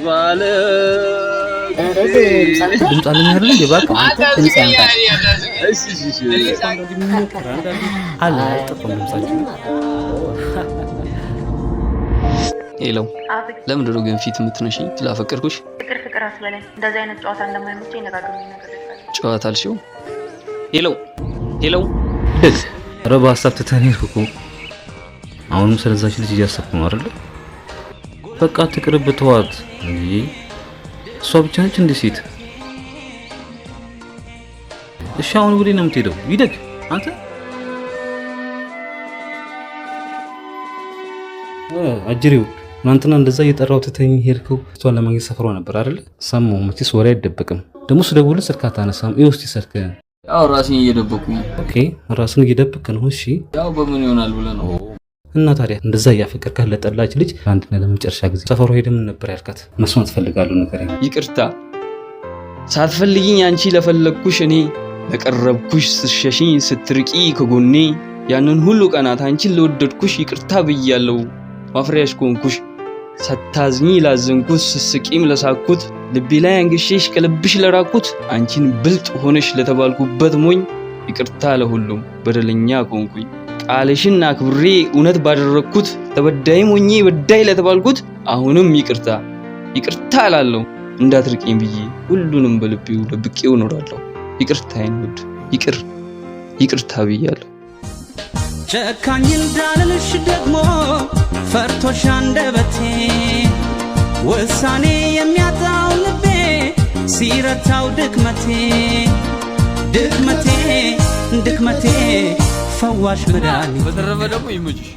ባለ ድምፅ አለኝ አይደል እንዴ? ባክ ድምፅ ያንተ አለ ጥቁም ድምጻችሁ ሄሎ ለምንድን ነው ግን ፊት የምትነሺኝ? ስላፈቀርኩሽ ፍቅር አስበለኝ። እንደዚህ አይነት ጨዋታ እንደማይመቸኝ ነጋግሬ ነገር ጨዋታ አልሽው? ሄሎ ረባ ሀሳብ ትተኔ እኮ አሁንም ስለዛች ልጅ እያሰብኩ ነው አይደል? በቃ ትቅርብ ተዋት እንጂ እሷ ብቻ ነች እንደ ሴት። እሺ አሁን ወዴት ነው የምትሄደው? ይደግ አንተ አጅሪው እናንተና እንደዛ እየጠራው ትተኝ ሄድከው። እሷን ለማግኘት ሰፈሯ ነበር አይደል? ሰማሁ። መቼስ ወሬ አይደበቅም። ደግሞ ስደውልህ ስልክ አታነሳም። እስቲ ስልክ ያው ራሴን እየደበኩኝ። ኦኬ ራስን እየደበክ ነው። እሺ ያው በምን ይሆናል ብለህ ነው። እና ታዲያ እንደዛ እያፈቀርካት ለጠላች ልጅ አንድና ለመጨረሻ ጊዜ ሰፈሯ ሄደህ ምን ነበር ያልካት? መስማት ፈልጋለሁ ነገር ይቅርታ ሳትፈልጊኝ አንቺ ለፈለግኩሽ እኔ ለቀረብኩሽ ስትሸሽኝ ስትርቂ ከጎኔ ያንን ሁሉ ቀናት አንቺን ለወደድኩሽ ይቅርታ ብያለሁ ማፍሪያሽ ኮንኩሽ ሳታዝኝ ላዘንኩት ስስቂም ለሳኩት ልቤ ላይ አንግሼሽ ከልብሽ ለራኩት አንቺን ብልጥ ሆነሽ ለተባልኩበት ሞኝ ይቅርታ ለሁሉም በደለኛ ኮንኩኝ ቃልሽን አክብሬ እውነት ባደረኩት ተበዳይም ሆኜ በዳይ ለተባልኩት አሁንም ይቅርታ እላለሁ እንዳትርቂኝ ብዬ ሁሉንም በልቤው ደብቄው እኖራለሁ ይቅርታዬን ውድ ይቅርታ ብያለሁ ጨካኝ እንዳልልሽ ደግሞ ፈርቶሽ አንደበቴ ውሳኔ የሚያጣው ልቤ ሲረታው ድክመቴ ፈዋሽ መድኃኒት በተረፈ ደግሞ ይመችሽ